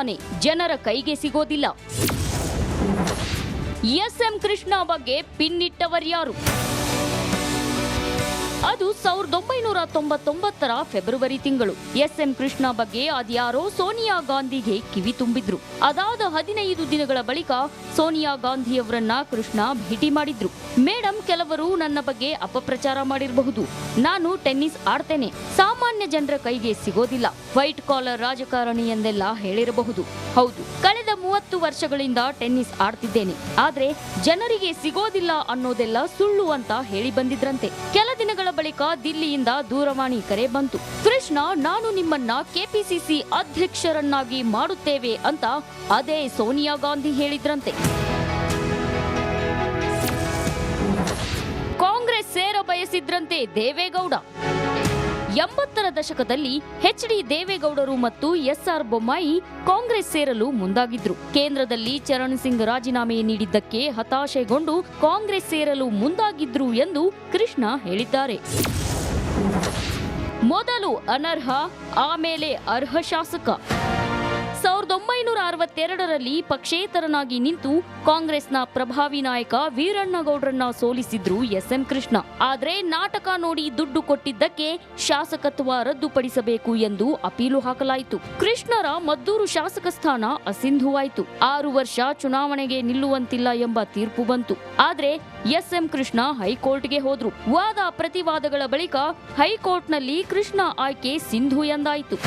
ಆಡ್ತಾನೆ, ಜನರ ಕೈಗೆ ಸಿಗೋದಿಲ್ಲ. ಎಸ್.ಎಂ. ಕೃಷ್ಣ ಬಗ್ಗೆ ಪಿನ್ನಿಟ್ಟವರ್ಯಾರು? ಅದು 1999ರ ಫೆಬ್ರವರಿ ತಿಂಗಳು. ಎಸ್.ಎಂ. ಕೃಷ್ಣ ಬಗ್ಗೆ ಅದ್ಯಾರೋ ಸೋನಿಯಾ ಗಾಂಧಿಗೆ ಕಿವಿ ತುಂಬಿದ್ರು. ಅದಾದ 15 ದಿನಗಳ ಬಳಿಕ ಸೋನಿಯಾ ಗಾಂಧಿಯವರನ್ನ ಕೃಷ್ಣ ಭೇಟಿ ಮಾಡಿದ್ರು. ಮೇಡಂ, ಕೆಲವರು ನನ್ನ ಬಗ್ಗೆ ಅಪಪ್ರಚಾರ ಮಾಡಿರಬಹುದು. ನಾನು ಟೆನ್ನಿಸ್ ಆಡ್ತೇನೆ, ಸಾಮಾನ್ಯ ಜನರ ಕೈಗೆ ಸಿಗೋದಿಲ್ಲ, ವೈಟ್ ಕಾಲರ್ ರಾಜಕಾರಣಿ ಎಂದೆಲ್ಲ ಹೇಳಿರಬಹುದು. ಹೌದು, ಕಳೆದ 30 ವರ್ಷಗಳಿಂದ ಟೆನ್ನಿಸ್ ಆಡ್ತಿದ್ದೇನೆ. ಆದ್ರೆ ಜನರಿಗೆ ಸಿಗೋದಿಲ್ಲ ಅನ್ನೋದೆಲ್ಲ ಸುಳ್ಳು ಅಂತ ಹೇಳಿ ಬಂದಿದ್ರಂತೆ. ಕೆಲ ದಿನಗಳ ಬಳಿಕ ದಿಲ್ಲಿಯಿಂದ ದೂರವಾಣಿ ಕರೆ ಬಂತು. ಕೃಷ್ಣ, ನಾನು ನಿಮ್ಮನ್ನ ಕೆಪಿಸಿಸಿ ಅಧ್ಯಕ್ಷರನ್ನಾಗಿ ಮಾಡುತ್ತೇವೆ ಅಂತ ಅದೇ ಸೋನಿಯಾ ಗಾಂಧಿ ಹೇಳಿದ್ರಂತೆ. ಕಾಂಗ್ರೆಸ್ ಸೇರ ಬಯಸಿದ್ರಂತೆ ದೇವೇಗೌಡ. 80ರ ದಶಕದಲ್ಲಿ ಎಚ್.ಡಿ. ದೇವೇಗೌಡರು ಮತ್ತು ಎಸ್.ಆರ್. ಬೊಮ್ಮಾಯಿ ಕಾಂಗ್ರೆಸ್ ಸೇರಲು ಮುಂದಾಗಿದ್ರು. ಕೇಂದ್ರದಲ್ಲಿ ಚರಣ್ ಸಿಂಗ್ ರಾಜೀನಾಮೆ ನೀಡಿದ್ದಕ್ಕೆ ಹತಾಶೆಗೊಂಡು ಕಾಂಗ್ರೆಸ್ ಸೇರಲು ಮುಂದಾಗಿದ್ರು ಎಂದು ಕೃಷ್ಣ ಹೇಳಿದ್ದಾರೆ. ಮೊದಲು ಅನರ್ಹ, ಆಮೇಲೆ ಅರ್ಹ ಶಾಸಕ. 1962ರಲ್ಲಿ ಪಕ್ಷೇತರನಾಗಿ ನಿಂತು ಕಾಂಗ್ರೆಸ್ನ ಪ್ರಭಾವಿ ನಾಯಕ ವೀರಣ್ಣಗೌಡ್ರನ್ನ ಸೋಲಿಸಿದ್ರು ಎಸ್.ಎಂ. ಕೃಷ್ಣ. ಆದ್ರೆ ನಾಟಕ ನೋಡಿ ದುಡ್ಡು ಕೊಟ್ಟಿದ್ದಕ್ಕೆ ಶಾಸಕತ್ವ ರದ್ದುಪಡಿಸಬೇಕು ಎಂದು ಅಪೀಲು ಹಾಕಲಾಯಿತು. ಕೃಷ್ಣರ ಮದ್ದೂರು ಶಾಸಕ ಸ್ಥಾನ ಅಸಿಂಧುವಾಯಿತು. 6 ವರ್ಷ ಚುನಾವಣೆಗೆ ನಿಲ್ಲುವಂತಿಲ್ಲ ಎಂಬ ತೀರ್ಪು ಬಂತು. ಆದ್ರೆ ಎಸ್.ಎಂ. ಕೃಷ್ಣ ಹೈಕೋರ್ಟ್ಗೆ ಹೋದ್ರು. ವಾದ ಪ್ರತಿವಾದಗಳ ಬಳಿಕ ಹೈಕೋರ್ಟ್ನಲ್ಲಿ ಕೃಷ್ಣ ಆಯ್ಕೆ ಸಿಂಧು ಎಂದಾಯಿತು.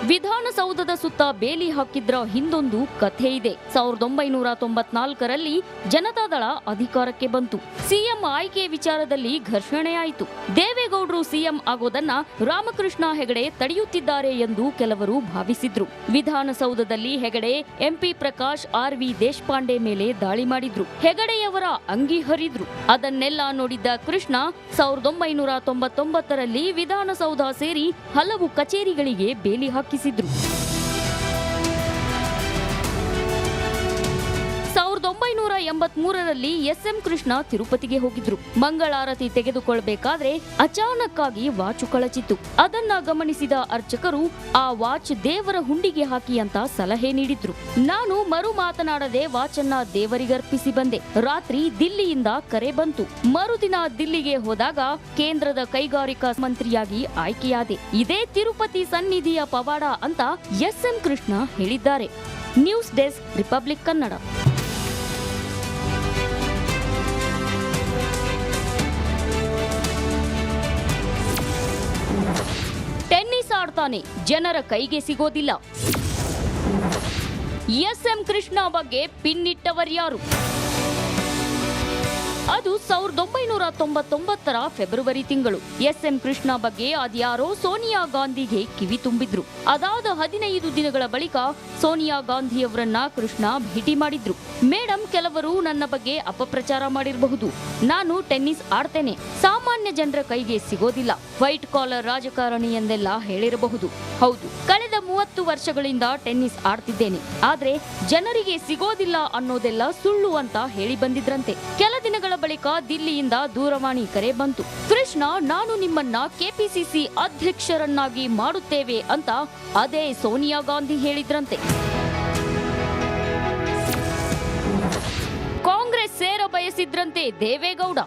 ವಿಧಾನಸೌಧದ ಸುತ್ತ ಬೇಲಿ ಹಾಕಿದ್ರ ಹಿಂದೊಂದು ಕಥೆ ಇದೆ. 1994ರಲ್ಲಿ ಜನತಾದಳ ಅಧಿಕಾರಕ್ಕೆ ಬಂತು. ಸಿಎಂ ಆಯ್ಕೆ ವಿಚಾರದಲ್ಲಿ ಘರ್ಷಣೆಯಾಯಿತು. ದೇವೇಗೌಡರು ಸಿಎಂ ಆಗೋದನ್ನ ರಾಮಕೃಷ್ಣ ಹೆಗಡೆ ತಡೆಯುತ್ತಿದ್ದಾರೆ ಎಂದು ಕೆಲವರು ಭಾವಿಸಿದ್ರು. ವಿಧಾನಸೌಧದಲ್ಲಿ ಹೆಗಡೆ, ಎಂಪಿ ಪ್ರಕಾಶ್, ಆರ್.ವಿ. ದೇಶಪಾಂಡೆ ಮೇಲೆ ದಾಳಿ ಮಾಡಿದ್ರು. ಹೆಗಡೆಯವರ ಅಂಗಿ ಹರಿದ್ರು. ಅದನ್ನೆಲ್ಲ ನೋಡಿದ್ದ ಕೃಷ್ಣ 1999ರಲ್ಲಿ ವಿಧಾನಸೌಧ ಸೇರಿ ಹಲವು ಕಚೇರಿಗಳಿಗೆ ಬೇಲಿ ಹಾಕಿಸಿದ್ರು. 1983ರಲ್ಲಿ ಎಸ್.ಎಂ. ಕೃಷ್ಣ ತಿರುಪತಿಗೆ ಹೋಗಿದ್ರು. ಮಂಗಳಾರತಿ ತೆಗೆದುಕೊಳ್ಳಬೇಕಾದ್ರೆ ಅಚಾನಕ್ ಆಗಿ ವಾಚು ಕಳಚಿತ್ತು. ಅದನ್ನ ಗಮನಿಸಿದ ಅರ್ಚಕರು ಆ ವಾಚ್ ದೇವರ ಹುಂಡಿಗೆ ಹಾಕಿ ಅಂತ ಸಲಹೆ ನೀಡಿದ್ರು. ನಾನು ಮರು ಮಾತನಾಡದೆ ವಾಚನ್ನ ದೇವರಿಗರ್ಪಿಸಿ ಬಂದೆ. ರಾತ್ರಿ ದಿಲ್ಲಿಯಿಂದ ಕರೆ ಬಂತು. ಮರುದಿನ ದಿಲ್ಲಿಗೆ ಹೋದಾಗ ಕೇಂದ್ರದ ಕೈಗಾರಿಕಾ ಮಂತ್ರಿಯಾಗಿ ಆಯ್ಕೆಯಾದೆ. ಇದೇ ತಿರುಪತಿ ಸನ್ನಿಧಿಯ ಪವಾಡ ಅಂತ ಎಸ್.ಎಂ. ಕೃಷ್ಣ ಹೇಳಿದ್ದಾರೆ. News desk, Republic Kannada. Tennis ಆಡ್ತಾನೆ, ಜನರ ಕೈಗೆ ಸಿಗೋದಿಲ್ಲ. ಎಸ್.ಎಂ. ಕೃಷ್ಣ ಬಗ್ಗೆ ಪಿನ್ನಿಟ್ಟವರ್ಯಾರು? ಅದು 1999ರ ಫೆಬ್ರವರಿ ತಿಂಗಳು. ಎಸ್.ಎಂ. ಕೃಷ್ಣ ಬಗ್ಗೆ ಅದ್ಯಾರೋ ಸೋನಿಯಾ ಗಾಂಧಿಗೆ ಕಿವಿ ತುಂಬಿದ್ರು. ಅದಾದ 15 ದಿನಗಳ ಬಳಿಕ ಸೋನಿಯಾ ಗಾಂಧಿಯವರನ್ನ ಕೃಷ್ಣ ಭೇಟಿ ಮಾಡಿದ್ರು. ಮೇಡಂ, ಕೆಲವರು ನನ್ನ ಬಗ್ಗೆ ಅಪಪ್ರಚಾರ ಮಾಡಿರಬಹುದು. ನಾನು ಟೆನ್ನಿಸ್ ಆಡ್ತೇನೆ, ಸಾಮಾನ್ಯ ಜನರ ಕೈಗೆ ಸಿಗೋದಿಲ್ಲ, ವೈಟ್ ಕಾಲರ್ ರಾಜಕಾರಣಿ ಎಂದೆಲ್ಲ ಹೇಳಿರಬಹುದು. ಹೌದು, ಕಳೆದ 30 ವರ್ಷಗಳಿಂದ ಟೆನ್ನಿಸ್ ಆಡ್ತಿದ್ದೇನೆ. ಆದ್ರೆ ಜನರಿಗೆ ಸಿಗೋದಿಲ್ಲ ಅನ್ನೋದೆಲ್ಲ ಸುಳ್ಳು ಅಂತ ಹೇಳಿ ಬಂದಿದ್ರಂತೆ. ಕೆಲ ದಿನಗಳ ಬಳಿಕ ದಿಲ್ಲಿಯಿಂದ ದೂರವಾಣಿ ಕರೆ ಬಂತು. ಕೃಷ್ಣ, ನಾನು ನಿಮ್ಮನ್ನ ಕೆಪಿಸಿಸಿ ಅಧ್ಯಕ್ಷರನ್ನಾಗಿ ಮಾಡುತ್ತೇವೆ ಅಂತ ಅದೇ ಸೋನಿಯಾ ಗಾಂಧಿ ಹೇಳಿದ್ರಂತೆ. ಕಾಂಗ್ರೆಸ್ ಸೇರ ಬಯಸಿದ್ರಂತೆ ದೇವೇಗೌಡ.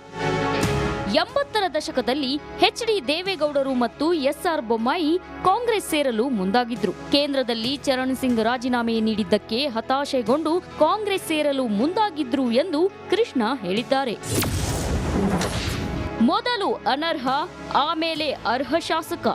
80ರ ದಶಕದಲ್ಲಿ ಎಚ್.ಡಿ. ದೇವೇಗೌಡರು ಮತ್ತು ಎಸ್.ಆರ್. ಬೊಮ್ಮಾಯಿ ಕಾಂಗ್ರೆಸ್ ಸೇರಲು ಮುಂದಾಗಿದ್ರು. ಕೇಂದ್ರದಲ್ಲಿ ಚರಣ್ ಸಿಂಗ್ ರಾಜೀನಾಮೆ ನೀಡಿದ್ದಕ್ಕೆ ಹತಾಶೆಗೊಂಡು ಕಾಂಗ್ರೆಸ್ ಸೇರಲು ಮುಂದಾಗಿದ್ರು ಎಂದು ಕೃಷ್ಣ ಹೇಳಿದ್ದಾರೆ. ಮೊದಲು ಅನರ್ಹ, ಆಮೇಲೆ ಅರ್ಹ ಶಾಸಕ.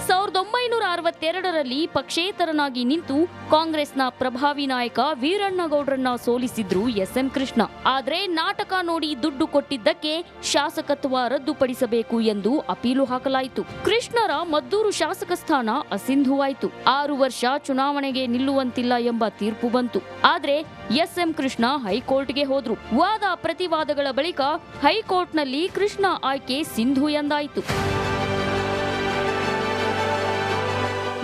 1962ರಲ್ಲಿ ಪಕ್ಷೇತರನಾಗಿ ನಿಂತು ಕಾಂಗ್ರೆಸ್ನ ಪ್ರಭಾವಿ ನಾಯಕ ವೀರಣ್ಣಗೌಡ್ರನ್ನ ಸೋಲಿಸಿದ್ರು ಎಸ್.ಎಂ. ಕೃಷ್ಣ. ಆದ್ರೆ ನಾಟಕ ನೋಡಿ ದುಡ್ಡು ಕೊಟ್ಟಿದ್ದಕ್ಕೆ ಶಾಸಕತ್ವ ರದ್ದುಪಡಿಸಬೇಕು ಎಂದು ಅಪೀಲು ಹಾಕಲಾಯಿತು. ಕೃಷ್ಣರ ಮದ್ದೂರು ಶಾಸಕ ಸ್ಥಾನ ಅಸಿಂಧುವಾಯಿತು. 6 ವರ್ಷ ಚುನಾವಣೆಗೆ ನಿಲ್ಲುವಂತಿಲ್ಲ ಎಂಬ ತೀರ್ಪು ಬಂತು. ಆದ್ರೆ ಎಸ್.ಎಂ. ಕೃಷ್ಣ ಹೈಕೋರ್ಟ್ಗೆ ಹೋದ್ರು. ವಾದ ಪ್ರತಿವಾದಗಳ ಬಳಿಕ ಹೈಕೋರ್ಟ್ನಲ್ಲಿ ಕೃಷ್ಣ ಆಯ್ಕೆ ಸಿಂಧು ಎಂದಾಯಿತು.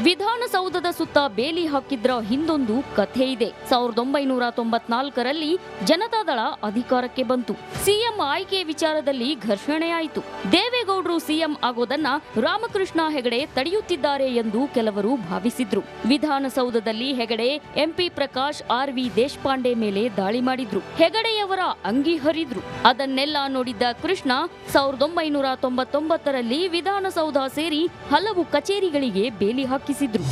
ವಿಧಾನಸೌಧ ವಿಧಾನಸೌಧದ ಸುತ್ತ ಬೇಲಿ ಹಾಕಿದ್ರ ಹಿಂದೊಂದು ಕಥೆ ಇದೆ. 1994ರಲ್ಲಿ ಜನತಾದಳ ಅಧಿಕಾರಕ್ಕೆ ಬಂತು. ಸಿಎಂ ಆಯ್ಕೆ ವಿಚಾರದಲ್ಲಿ ಘರ್ಷಣೆಯಾಯಿತು. ದೇವೇಗೌಡರು ಸಿಎಂ ಆಗೋದನ್ನ ರಾಮಕೃಷ್ಣ ಹೆಗಡೆ ತಡೆಯುತ್ತಿದ್ದಾರೆ ಎಂದು ಕೆಲವರು ಭಾವಿಸಿದ್ರು. ವಿಧಾನಸೌಧದಲ್ಲಿ ಹೆಗಡೆ, ಎಂಪಿ ಪ್ರಕಾಶ್, ಆರ್.ವಿ. ದೇಶಪಾಂಡೆ ಮೇಲೆ ದಾಳಿ ಮಾಡಿದ್ರು. ಹೆಗಡೆಯವರ ಅಂಗಿ ಹರಿದ್ರು. ಅದನ್ನೆಲ್ಲ ನೋಡಿದ್ದ ಕೃಷ್ಣ 1999ರಲ್ಲಿ ವಿಧಾನಸೌಧ ಸೇರಿ ಹಲವು ಕಚೇರಿಗಳಿಗೆ ಬೇಲಿ ಹಾಕಿಸಿದ್ರು.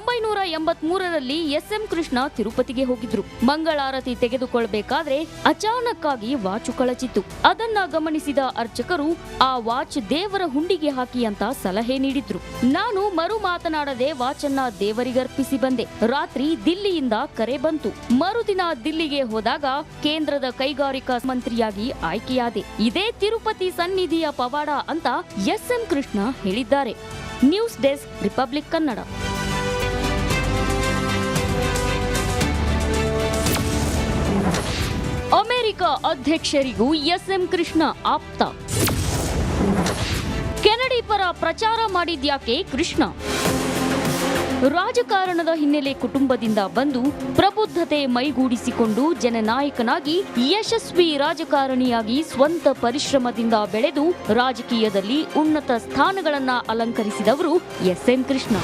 1983ರಲ್ಲಿ ಎಸ್.ಎಂ. ಕೃಷ್ಣ ತಿರುಪತಿಗೆ ಹೋಗಿದ್ರು. ಮಂಗಳಾರತಿ ತೆಗೆದುಕೊಳ್ಳಬೇಕಾದ್ರೆ ಅಚಾನಕ್ ಆಗಿ ವಾಚು ಕಳಚಿತ್ತು. ಅದನ್ನ ಗಮನಿಸಿದ ಅರ್ಚಕರು ಆ ವಾಚ್ ದೇವರ ಹುಂಡಿಗೆ ಹಾಕಿ ಅಂತ ಸಲಹೆ ನೀಡಿದ್ರು. ನಾನು ಮರು ಮಾತನಾಡದೆ ವಾಚನ್ನ ದೇವರಿಗರ್ಪಿಸಿ ಬಂದೆ. ರಾತ್ರಿ ದಿಲ್ಲಿಯಿಂದ ಕರೆ ಬಂತು. ಮರುದಿನ ದಿಲ್ಲಿಗೆ ಹೋದಾಗ ಕೇಂದ್ರದ ಕೈಗಾರಿಕಾ ಮಂತ್ರಿಯಾಗಿ ಆಯ್ಕೆಯಾದೆ. ಇದೇ ತಿರುಪತಿ ಸನ್ನಿಧಿಯ ಪವಾಡ ಅಂತ ಎಸ್.ಎಂ. ಕೃಷ್ಣ ಹೇಳಿದ್ದಾರೆ. News desk, Republic Kannada. America ಅಧ್ಯಕ್ಷರಿಗೂ ಎಸ್.ಎಂ. ಕೃಷ್ಣ ಆಪ್ತ. ಕೆನಡಿ ಪರ ಪ್ರಚಾರ ಮಾಡಿದ್ಯಾಕೆ ಕೃಷ್ಣ? ರಾಜಕಾರಣದ ಹಿನ್ನೆಲೆ ಕುಟುಂಬದಿಂದ ಬಂದು ಪ್ರಬುದ್ಧತೆ ಮೈಗೂಡಿಸಿಕೊಂಡು ಜನನಾಯಕನಾಗಿ ಯಶಸ್ವಿ ರಾಜಕಾರಣಿಯಾಗಿ ಸ್ವಂತ ಪರಿಶ್ರಮದಿಂದ ಬೆಳೆದು ರಾಜಕೀಯದಲ್ಲಿ ಉನ್ನತ ಸ್ಥಾನಗಳನ್ನ ಅಲಂಕರಿಸಿದವರು S M. Krishna.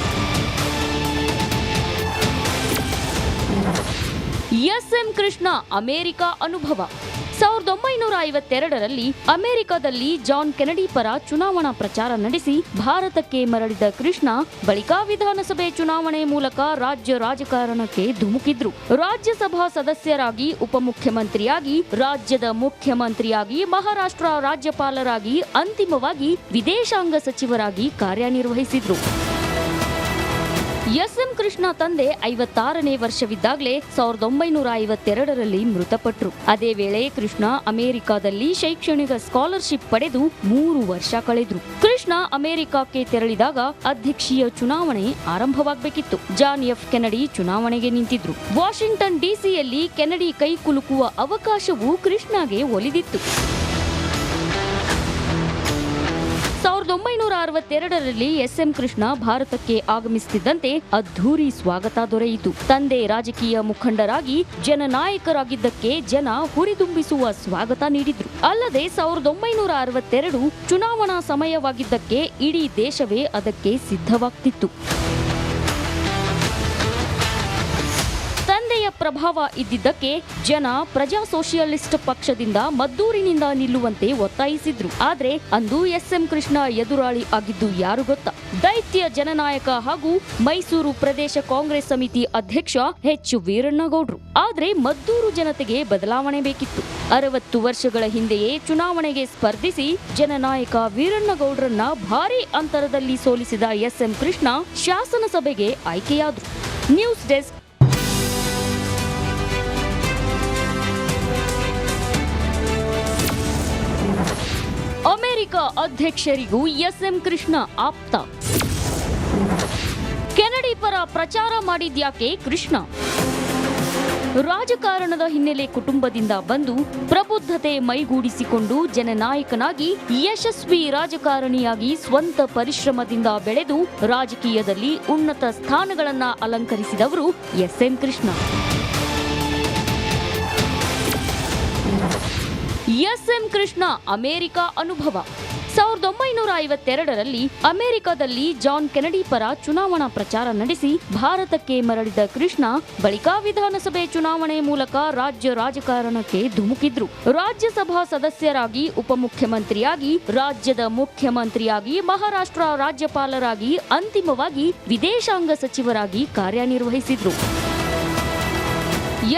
S M. Krishna America ಅನುಭವ. 1952ರಲ್ಲಿ ಅಮೆರಿಕದಲ್ಲಿ ಜಾನ್ ಕೆನಡಿ ಪರ ಚುನಾವಣಾ ಪ್ರಚಾರ ನಡೆಸಿ ಭಾರತಕ್ಕೆ ಮರಳಿದ ಕೃಷ್ಣ ಬಳಿಕ ವಿಧಾನಸಭೆ ಚುನಾವಣೆ ಮೂಲಕ ರಾಜ್ಯ ರಾಜಕಾರಣಕ್ಕೆ ಧುಮುಕಿದ್ರು. ರಾಜ್ಯಸಭಾ ಸದಸ್ಯರಾಗಿ, ಉಪಮುಖ್ಯಮಂತ್ರಿಯಾಗಿ, ರಾಜ್ಯದ ಮುಖ್ಯಮಂತ್ರಿಯಾಗಿ, ಮಹಾರಾಷ್ಟ್ರ ರಾಜ್ಯಪಾಲರಾಗಿ, ಅಂತಿಮವಾಗಿ ವಿದೇಶಾಂಗ ಸಚಿವರಾಗಿ ಕಾರ್ಯನಿರ್ವಹಿಸಿದ್ರು. ಎಸ್.ಎಂ. ಕೃಷ್ಣ ತಂದೆ 56ನೇ ವರ್ಷವಿದ್ದಾಗಲೇ 1952ರಲ್ಲಿ ಮೃತಪಟ್ಟರು. ಅದೇ ವೇಳೆ ಕೃಷ್ಣ ಅಮೆರಿಕದಲ್ಲಿ ಶೈಕ್ಷಣಿಕ ಸ್ಕಾಲರ್ಶಿಪ್ ಪಡೆದು 3 ವರ್ಷ ಕಳೆದ್ರು. ಕೃಷ್ಣ ಅಮೆರಿಕಕ್ಕೆ ತೆರಳಿದಾಗ ಅಧ್ಯಕ್ಷೀಯ ಚುನಾವಣೆ ಆರಂಭವಾಗಬೇಕಿತ್ತು. ಜಾನ್ ಎಫ್ ಕೆನಡಿ ಚುನಾವಣೆಗೆ ನಿಂತಿದ್ರು. ವಾಷಿಂಗ್ಟನ್ ಡಿಸಿಯಲ್ಲಿ ಕೆನಡಿ ಕೈ ಕುಲುಕುವ ಅವಕಾಶವೂ ಕೃಷ್ಣಗೆ ಒಲಿದಿತ್ತು. 1962ರಲ್ಲಿ ಎಸ್.ಎಂ. ಕೃಷ್ಣ ಭಾರತಕ್ಕೆ ಆಗಮಿಸುತ್ತಿದ್ದಂತೆ ಅದ್ಧೂರಿ ಸ್ವಾಗತ ದೊರೆಯಿತು. ತಂದೆ ರಾಜಕೀಯ ಮುಖಂಡರಾಗಿ ಜನನಾಯಕರಾಗಿದ್ದಕ್ಕೆ ಜನ ಹುರಿದುಂಬಿಸುವ ಸ್ವಾಗತ ನೀಡಿದ್ರು. ಅಲ್ಲದೆ 1962 ಚುನಾವಣಾ ಸಮಯವಾಗಿದ್ದಕ್ಕೆ ಇಡೀ ದೇಶವೇ ಅದಕ್ಕೆ ಸಿದ್ಧವಾಗ್ತಿತ್ತು. ತಂದೆಯ ಪ್ರಭಾವ ಇದ್ದಿದ್ದಕ್ಕೆ ಜನ ಪ್ರಜಾ ಸೋಷಿಯಲಿಸ್ಟ್ ಪಕ್ಷದಿಂದ ಮದ್ದೂರಿನಿಂದ ನಿಲ್ಲುವಂತೆ ಒತ್ತಾಯಿಸಿದ್ರು. ಆದ್ರೆ ಅಂದು ಎಸ್.ಎಂ. ಕೃಷ್ಣ ಎದುರಾಳಿ ಆಗಿದ್ದು ಯಾರು ಗೊತ್ತಾ? ದೈತ್ಯ ಜನನಾಯಕ ಹಾಗೂ ಮೈಸೂರು ಪ್ರದೇಶ ಕಾಂಗ್ರೆಸ್ ಸಮಿತಿ ಅಧ್ಯಕ್ಷ ಎಚ್. ವೀರಣ್ಣಗೌಡ್ರು. ಆದ್ರೆ ಮದ್ದೂರು ಜನತೆಗೆ ಬದಲಾವಣೆ ಬೇಕಿತ್ತು. 60 ವರ್ಷಗಳ ಹಿಂದೆಯೇ ಚುನಾವಣೆಗೆ ಸ್ಪರ್ಧಿಸಿ ಜನನಾಯಕ ವೀರಣ್ಣಗೌಡ್ರನ್ನ ಭಾರೀ ಅಂತರದಲ್ಲಿ ಸೋಲಿಸಿದ ಎಸ್.ಎಂ. ಕೃಷ್ಣ ಶಾಸನಸಭೆಗೆ ಆಯ್ಕೆಯಾದ್ರು. News desk. ಅಮೆರಿಕ ಅಧ್ಯಕ್ಷರಿಗೂ ಎಸ್.ಎಂ. ಕೃಷ್ಣ ಆಪ್ತ. ಕೆನಡಿ ಪರ ಪ್ರಚಾರ ಮಾಡಿದ್ಯಾಕೆ ಕೃಷ್ಣ? ರಾಜಕಾರಣದ ಹಿನ್ನೆಲೆ ಕುಟುಂಬದಿಂದ ಬಂದು ಪ್ರಬುದ್ಧತೆ ಮೈಗೂಡಿಸಿಕೊಂಡು ಜನನಾಯಕನಾಗಿ ಯಶಸ್ವಿ ರಾಜಕಾರಣಿಯಾಗಿ ಸ್ವಂತ ಪರಿಶ್ರಮದಿಂದ ಬೆಳೆದು ರಾಜಕೀಯದಲ್ಲಿ ಉನ್ನತ ಸ್ಥಾನಗಳನ್ನ ಅಲಂಕರಿಸಿದವರು S M. Krishna. S M. Krishna America ಅನುಭವ. 1952ರಲ್ಲಿ ಅಮೆರಿಕದಲ್ಲಿ ಜಾನ್ ಕೆನಡಿ ಪರ ಚುನಾವಣಾ ಪ್ರಚಾರ ನಡೆಸಿ ಭಾರತಕ್ಕೆ ಮರಳಿದ ಕೃಷ್ಣ ಬಳಿಕ ವಿಧಾನಸಭೆ ಚುನಾವಣೆ ಮೂಲಕ ರಾಜ್ಯ ರಾಜಕಾರಣಕ್ಕೆ ಧುಮುಕಿದ್ರು. ರಾಜ್ಯಸಭಾ ಸದಸ್ಯರಾಗಿ, ಉಪಮುಖ್ಯಮಂತ್ರಿಯಾಗಿ, ರಾಜ್ಯದ ಮುಖ್ಯಮಂತ್ರಿಯಾಗಿ, ಮಹಾರಾಷ್ಟ್ರ ರಾಜ್ಯಪಾಲರಾಗಿ, ಅಂತಿಮವಾಗಿ ವಿದೇಶಾಂಗ ಸಚಿವರಾಗಿ ಕಾರ್ಯನಿರ್ವಹಿಸಿದ್ರು.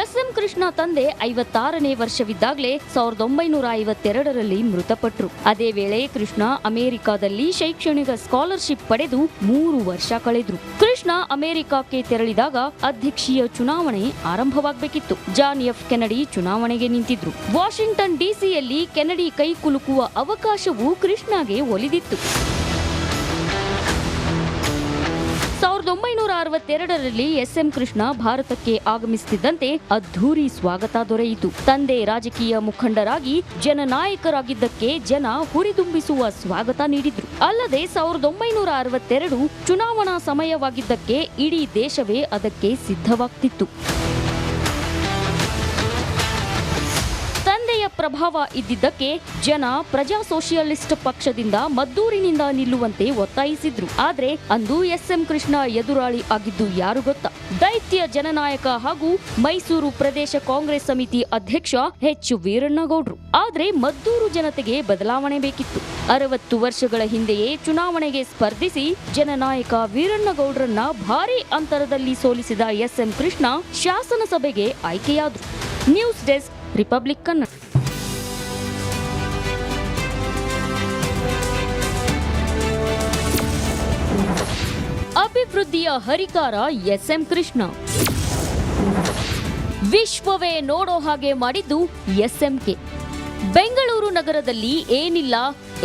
ಎಸ್.ಎಂ. ಕೃಷ್ಣ ತಂದೆ 56ನೇ ವರ್ಷವಿದ್ದಾಗಲೇ 1952ರಲ್ಲಿ ಮೃತಪಟ್ಟರು. ಅದೇ ವೇಳೆ ಕೃಷ್ಣ ಅಮೆರಿಕದಲ್ಲಿ ಶೈಕ್ಷಣಿಕ ಸ್ಕಾಲರ್ಶಿಪ್ ಪಡೆದು 3 ವರ್ಷ ಕಳೆದ್ರು. ಕೃಷ್ಣ ಅಮೆರಿಕಕ್ಕೆ ತೆರಳಿದಾಗ ಅಧ್ಯಕ್ಷೀಯ ಚುನಾವಣೆ ಆರಂಭವಾಗಬೇಕಿತ್ತು. ಜಾನ್ ಎಫ್ ಕೆನಡಿ ಚುನಾವಣೆಗೆ ನಿಂತಿದ್ರು. ವಾಷಿಂಗ್ಟನ್ ಡಿಸಿಯಲ್ಲಿ ಕೆನಡಿ ಕೈ ಕುಲುಕುವ ಅವಕಾಶವೂ ಕೃಷ್ಣಗೆ ಒಲಿದಿತ್ತು. 1962ರಲ್ಲಿ ಎಸ್ಎಂ ಕೃಷ್ಣ ಭಾರತಕ್ಕೆ ಆಗಮಿಸುತ್ತಿದ್ದಂತೆ ಅದ್ಧೂರಿ ಸ್ವಾಗತ ದೊರೆಯಿತು. ತಂದೆ ರಾಜಕೀಯ ಮುಖಂಡರಾಗಿ ಜನನಾಯಕರಾಗಿದ್ದಕ್ಕೆ ಜನ ಹುರಿದುಂಬಿಸುವ ಸ್ವಾಗತ ನೀಡಿದ್ರು. ಅಲ್ಲದೆ 1962 ಚುನಾವಣಾ ಸಮಯವಾಗಿದ್ದಕ್ಕೆ ಇಡೀ ದೇಶವೇ ಅದಕ್ಕೆ ಸಿದ್ಧವಾಗ್ತಿತ್ತು. ತಂದೆಯ ಪ್ರಭಾವ ಇದ್ದಿದ್ದಕ್ಕೆ ಜನ ಪ್ರಜಾ ಸೋಷಿಯಲಿಸ್ಟ್ ಪಕ್ಷದಿಂದ ಮದ್ದೂರಿನಿಂದ ನಿಲ್ಲುವಂತೆ ಒತ್ತಾಯಿಸಿದ್ರು. ಆದ್ರೆ ಅಂದು ಎಸ್ಎಂ ಕೃಷ್ಣ ಎದುರಾಳಿ ಆಗಿದ್ದು ಯಾರು ಗೊತ್ತಾ? ದೈತ್ಯ ಜನನಾಯಕ ಹಾಗೂ ಮೈಸೂರು ಪ್ರದೇಶ ಕಾಂಗ್ರೆಸ್ ಸಮಿತಿ ಅಧ್ಯಕ್ಷ ಎಚ್ ವೀರಣ್ಣಗೌಡ್ರು. ಆದ್ರೆ ಮದ್ದೂರು ಜನತೆಗೆ ಬದಲಾವಣೆ ಬೇಕಿತ್ತು. 60 ವರ್ಷಗಳ ಹಿಂದೆಯೇ ಚುನಾವಣೆಗೆ ಸ್ಪರ್ಧಿಸಿ ಜನನಾಯಕ ವೀರಣ್ಣಗೌಡ್ರನ್ನ ಭಾರೀ ಅಂತರದಲ್ಲಿ ಸೋಲಿಸಿದ ಎಸ್ಎಂ ಕೃಷ್ಣ ಶಾಸನಸಭೆಗೆ ಆಯ್ಕೆಯಾದ್ರು. News desk, Republic Kannada. ಅಭಿವೃದ್ಧಿಯ ಹರಿಕಾರ ಎಸ್ಎಂ ಕೃಷ್ಣ. ವಿಶ್ವವೇ ನೋಡೋ ಹಾಗೆ ಮಾಡಿದ್ದು ಎಸ್ಎಂಕೆ. ಬೆಂಗಳೂರು ನಗರದಲ್ಲಿ ಏನಿಲ್ಲ,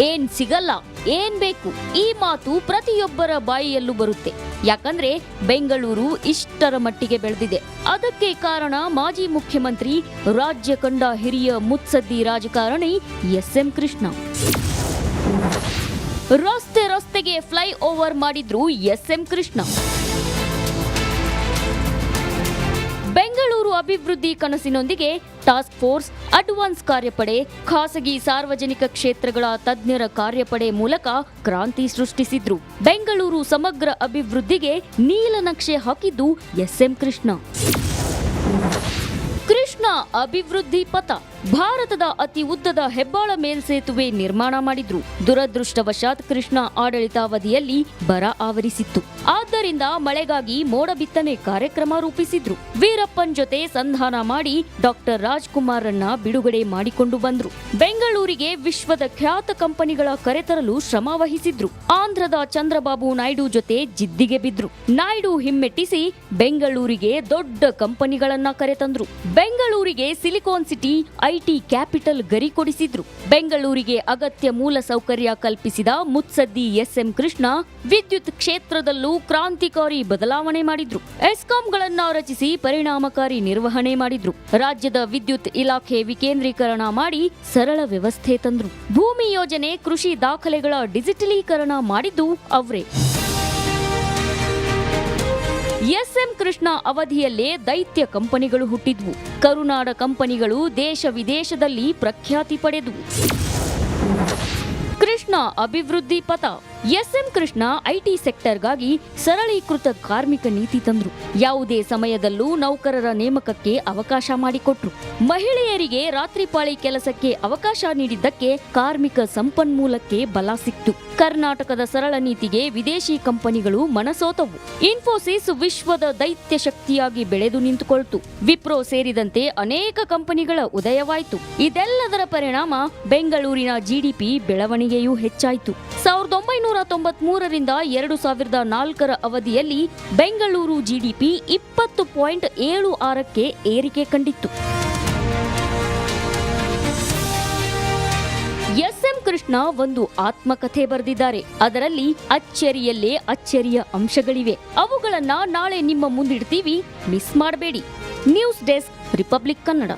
ಏನ್ ಸಿಗಲ್ಲ, ಏನ್ ಬೇಕು, ಈ ಮಾತು ಪ್ರತಿಯೊಬ್ಬರ ಬಾಯಿಯಲ್ಲೂ ಬರುತ್ತೆ. ಯಾಕಂದ್ರೆ ಬೆಂಗಳೂರು ಇಷ್ಟರ ಮಟ್ಟಿಗೆ ಬೆಳೆದಿದೆ. ಅದಕ್ಕೆ ಕಾರಣ ಮಾಜಿ ಮುಖ್ಯಮಂತ್ರಿ, ರಾಜ್ಯ ಕಂಡ ಹಿರಿಯ ಮುತ್ಸದ್ದಿ ರಾಜಕಾರಣಿ ಎಸ್ಎಂ ಕೃಷ್ಣ. ರಸ್ತೆಗೆ ಫ್ಲೈ ಓವರ್ ಮಾಡಿದ್ರು ಎಸ್ಎಂ ಕೃಷ್ಣ. ಬೆಂಗಳೂರು ಅಭಿವೃದ್ಧಿ ಕನಸಿನೊಂದಿಗೆ ಟಾಸ್ಕ್ ಫೋರ್ಸ್, ಅಡ್ವಾನ್ಸ್ ಕಾರ್ಯಪಡೆ, ಖಾಸಗಿ ಸಾರ್ವಜನಿಕ ಕ್ಷೇತ್ರಗಳ ತಜ್ಞರ ಕಾರ್ಯಪಡೆ ಮೂಲಕ ಕ್ರಾಂತಿ ಸೃಷ್ಟಿಸಿದ್ರು. ಬೆಂಗಳೂರು ಸಮಗ್ರ ಅಭಿವೃದ್ಧಿಗೆ ನೀಲನಕ್ಷೆ ಹಾಕಿದ್ದು ಎಸ್ಎಂ ಕೃಷ್ಣ. ಕೃಷ್ಣ ಅಭಿವೃದ್ಧಿ ಪಥ. ಭಾರತದ ಅತಿ ಉದ್ದದ ಹೆಬ್ಬಾಳ ಮೇಲ್ಸೇತುವೆ ನಿರ್ಮಾಣ ಮಾಡಿದ್ರು. ದುರದೃಷ್ಟವಶಾತ್ ಕೃಷ್ಣ ಆಡಳಿತಾವಧಿಯಲ್ಲಿ ಬರ ಆವರಿಸಿತ್ತು. ಆದ್ದರಿಂದ ಮಳೆಗಾಗಿ ಮೋಡ ಬಿತ್ತನೆ ಕಾರ್ಯಕ್ರಮ ರೂಪಿಸಿದ್ರು. ವೀರಪ್ಪನ್ ಜೊತೆ ಸಂಧಾನ ಮಾಡಿ ಡಾಕ್ಟರ್ ರಾಜ್ಕುಮಾರ್ರನ್ನ ಬಿಡುಗಡೆ ಮಾಡಿಕೊಂಡು ಬಂದ್ರು. ಬೆಂಗಳೂರಿಗೆ ವಿಶ್ವದ ಖ್ಯಾತ ಕಂಪನಿಗಳ ಕರೆತರಲು ಶ್ರಮ ವಹಿಸಿದ್ರು. ಆಂಧ್ರದ ಚಂದ್ರಬಾಬು ನಾಯ್ಡು ಜೊತೆ ಜಿದ್ದಿಗೆ ಬಿದ್ರು. ನಾಯ್ಡು ಹಿಮ್ಮೆಟ್ಟಿಸಿ ಬೆಂಗಳೂರಿಗೆ ದೊಡ್ಡ ಕಂಪನಿಗಳನ್ನ ಕರೆತಂದ್ರು. ಬೆಂಗಳೂರಿಗೆ ಸಿಲಿಕಾನ್ ಸಿಟಿ, ಐಟಿ ಕ್ಯಾಪಿಟಲ್ ಗರಿ ಕೊಡಿಸಿದ್ರು. ಬೆಂಗಳೂರಿಗೆ ಅಗತ್ಯ ಮೂಲ ಸೌಕರ್ಯ ಕಲ್ಪಿಸಿದ ಮುತ್ಸದ್ದಿ ಎಸ್ಎಂ ಕೃಷ್ಣ ವಿದ್ಯುತ್ ಕ್ಷೇತ್ರದಲ್ಲೂ ಕ್ರಾಂತಿಕಾರಿ ಬದಲಾವಣೆ ಮಾಡಿದ್ರು. ಎಸ್ಕಾಂಗಳನ್ನ ರಚಿಸಿ ಪರಿಣಾಮಕಾರಿ ನಿರ್ವಹಣೆ ಮಾಡಿದ್ರು. ರಾಜ್ಯದ ವಿದ್ಯುತ್ ಇಲಾಖೆ ವಿಕೇಂದ್ರೀಕರಣ ಮಾಡಿ ಸರಳ ವ್ಯವಸ್ಥೆ ತಂದ್ರು. ಭೂಮಿ ಯೋಜನೆ, ಕೃಷಿ ದಾಖಲೆಗಳ ಡಿಜಿಟಲೀಕರಣ ಮಾಡಿದ್ದು ಅವರೇ. ಎಸ್ಎಂ ಕೃಷ್ಣ ಅವಧಿಯಲ್ಲೇ ದೈತ್ಯ ಕಂಪನಿಗಳು ಹುಟ್ಟಿದ್ವು. ಕರುನಾಡ ಕಂಪನಿಗಳು ದೇಶ ವಿದೇಶದಲ್ಲಿ ಪ್ರಖ್ಯಾತಿ ಪಡೆದವು. ಕೃಷ್ಣ ಅಭಿವೃದ್ಧಿ ಪಥ. ಎಸ್ಎಂ ಕೃಷ್ಣ ಐಟಿ ಸೆಕ್ಟರ್ಗಾಗಿ ಸರಳೀಕೃತ ಕಾರ್ಮಿಕ ನೀತಿ ತಂದ್ರು. ಯಾವುದೇ ಸಮಯದಲ್ಲೂ ನೌಕರರ ನೇಮಕಕ್ಕೆ ಅವಕಾಶ ಮಾಡಿಕೊಟ್ರು. ಮಹಿಳೆಯರಿಗೆ ರಾತ್ರಿ ಪಾಳಿ ಕೆಲಸಕ್ಕೆ ಅವಕಾಶ ನೀಡಿದ್ದಕ್ಕೆ ಕಾರ್ಮಿಕ ಸಂಪನ್ಮೂಲಕ್ಕೆ ಬಲ ಸಿಕ್ತು. ಕರ್ನಾಟಕದ ಸರಳ ನೀತಿಗೆ ವಿದೇಶಿ ಕಂಪನಿಗಳು ಮನಸೋತವು. ಇನ್ಫೋಸಿಸ್ ವಿಶ್ವದ ದೈತ್ಯ ಶಕ್ತಿಯಾಗಿ ಬೆಳೆದು ನಿಂತುಕೊಳ್ತು. ವಿಪ್ರೋ ಸೇರಿದಂತೆ ಅನೇಕ ಕಂಪನಿಗಳ ಉದಯವಾಯಿತು. ಇದೆಲ್ಲದರ ಪರಿಣಾಮ ಬೆಂಗಳೂರಿನ ಜಿಡಿಪಿ ಬೆಳವಣಿಗೆಯೂ ಹೆಚ್ಚಾಯಿತು. 1993ರಿಂದ 2004ರ ಅವಧಿಯಲ್ಲಿ ಬೆಂಗಳೂರು ಜಿಡಿಪಿ 20.76ಕ್ಕೆ ಏರಿಕೆ ಕಂಡಿತ್ತು. ಎಸ್ಎಂ ಕೃಷ್ಣ ಒಂದು ಆತ್ಮಕಥೆ ಬರೆದಿದ್ದಾರೆ. ಅದರಲ್ಲಿ ಅಚ್ಚರಿಯಲ್ಲೇ ಅಚ್ಚರಿಯ ಅಂಶಗಳಿವೆ. ಅವುಗಳನ್ನ ನಾಳೆ ನಿಮ್ಮ ಮುಂದಿಡ್ತೀವಿ, ಮಿಸ್ ಮಾಡಬೇಡಿ. News desk, Republic Kannada.